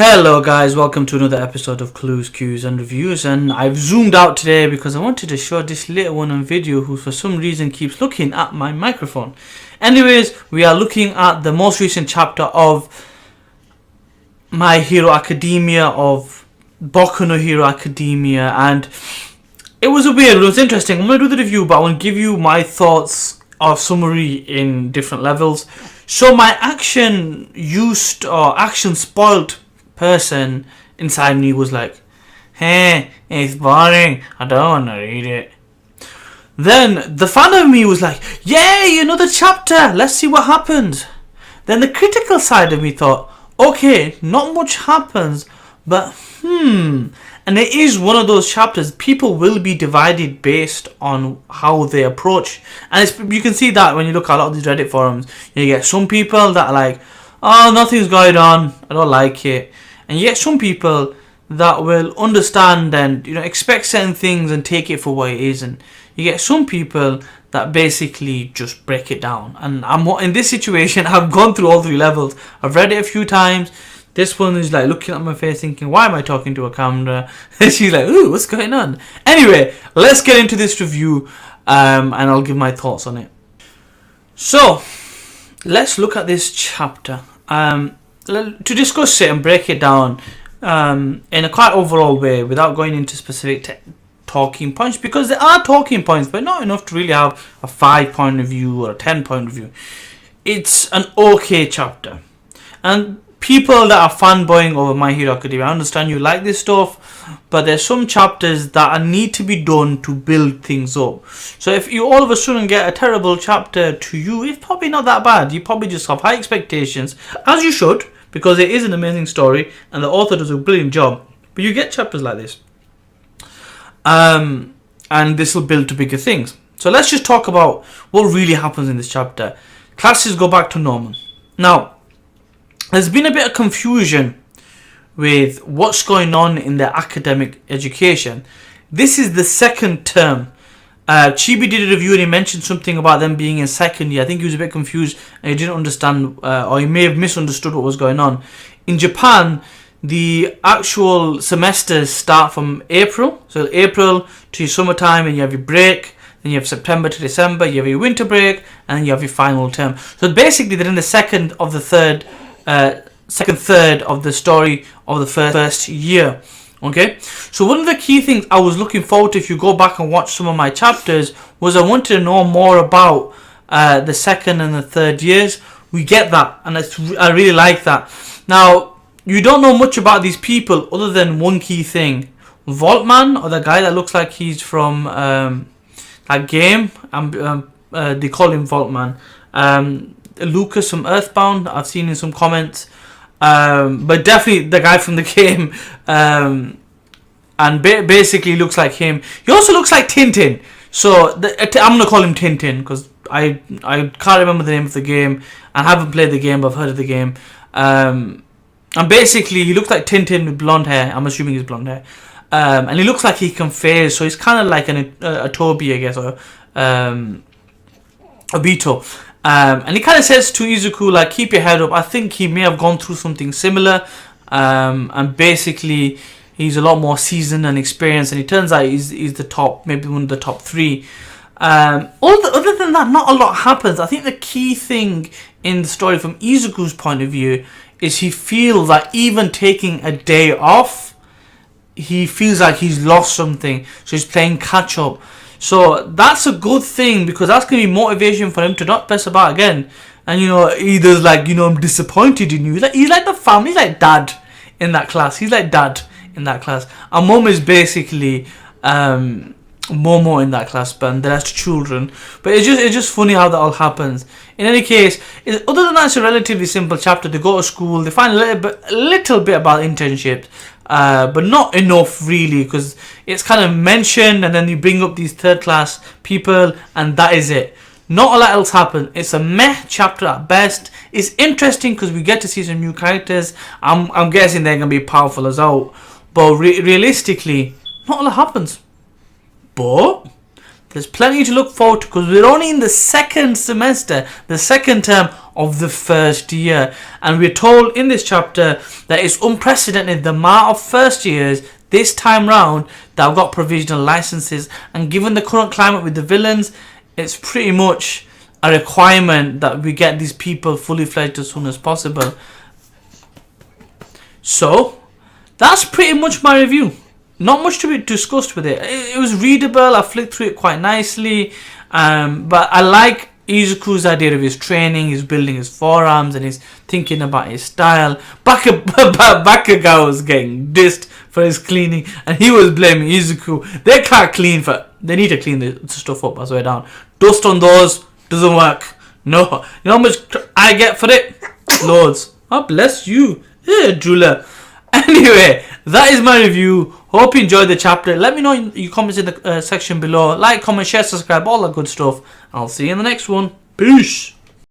Hello guys, welcome to another episode of Clues, Cues and Reviews, and I've zoomed out today because I wanted to show this little one on video who for some reason keeps looking at my microphone. Anyways, we are looking at the most recent chapter of My Hero Academia, of Boku no Hero Academia, and it was weird, it was interesting. I'm going to do the review, but I want to give you my thoughts or summary in different levels. So my action spoiled person inside me was like, hey, it's boring, I don't want to read it. Then the fan of me was like, yay, another chapter, let's see what happens. Then the critical side of me thought, okay, not much happens, but and it is one of those chapters people will be divided based on how they approach, and you can see that when you look at a lot of these Reddit forums. You get some people that are like, oh, nothing's going on, I don't like it, and you get some people that will understand and expect certain things and take it for what it is, and you get some people that basically just break it down. And I'm in this situation. I've gone through all three levels. I've read it a few times. This one is like looking at my face thinking, why am I talking to a camera? And she's like, ooh, what's going on? Anyway, let's get into this review and I'll give my thoughts on it. So, let's look at this chapter. To discuss it and break it down in a quite overall way without going into specific talking points, because there are talking points, but not enough to really have a 5-point review or a 10-point review. It's an okay chapter. And people that are fanboying over My Hero Academia, I understand you like this stuff, but there's some chapters that need to be done to build things up. So if you all of a sudden get a terrible chapter to you, it's probably not that bad. You probably just have high expectations, as you should, because it is an amazing story and the author does a brilliant job. But you get chapters like this, and this will build to bigger things. So let's just talk about what really happens in this chapter. Classes go back to normal. Now, there's been a bit of confusion with what's going on in their academic education. This is the second term. Chibi did a review and he mentioned something about them being in second year. I think he was a bit confused and he didn't understand, or he may have misunderstood what was going on. In Japan, the actual semesters start from April. So April to your summertime, and you have your break. Then you have September to December, you have your winter break, and then you have your final term. So basically they're in the second third of the story of the first year. Okay, so one of the key things I was looking forward to, if you go back and watch some of my chapters, was I wanted to know more about the second and the third years. We get that, and I really like that. Now, you don't know much about these people other than one key thing. Voltman, or the guy that looks like he's from that game, they call him Voltman. Lucas from Earthbound, I've seen in some comments, but definitely the guy from the game, and basically looks like him. He also looks like Tintin, so I'm gonna call him Tintin because I can't remember the name of the game. I haven't played the game, but I've heard of the game. And basically he looks like Tintin with blonde hair. I'm assuming he's blonde hair, and he looks like he can phase, so he's kind of like a Toby, I guess, or Obito. And he kind of says to Izuku, like, keep your head up. I think he may have gone through something similar, and basically he's a lot more seasoned and experienced, and it turns out he's the top, maybe one of the top 3. Other than that, not a lot happens. I think the key thing in the story from Izuku's point of view is he feels like even taking a day off, he feels like he's lost something, so he's playing catch up. So that's a good thing, because that's going to be motivation for him to not mess about again. And he does like, I'm disappointed in you. He's like the family, he's like dad in that class. He's like dad in that class. And mum is basically Momo in that class, but the rest children. But it's just funny how that all happens. In any case, other than that, it's a relatively simple chapter. They go to school, they find a little bit about internships. But not enough really, because it's kind of mentioned and then you bring up these third class people and that is it. Not a lot else happens. It's a meh chapter at best. It's interesting because we get to see some new characters. I'm guessing they're going to be powerful as well. But realistically, not a lot happens. But There's plenty to look forward to because we're only in the second semester, the second term of the first year. And we're told in this chapter that it's unprecedented the amount of first years this time round that have got provisional licenses. And given the current climate with the villains, it's pretty much a requirement that we get these people fully fledged as soon as possible. So, that's pretty much my review. Not much to be discussed with it. It was readable. I flicked through it quite nicely. But I like Izuku's idea of his training. He's building his forearms and he's thinking about his style. Bakugo was getting dissed for his cleaning. And he was blaming Izuku. They can't clean for... They need to clean the stuff up as way down. Dust on those doesn't work. No. You know how much I get for it? Loads. Oh, bless you. Yeah, Jula. Anyway, that is my review. Hope you enjoyed the chapter. Let me know in your comments in the section below. Like, comment, share, subscribe, all that good stuff. I'll see you in the next one. Peace.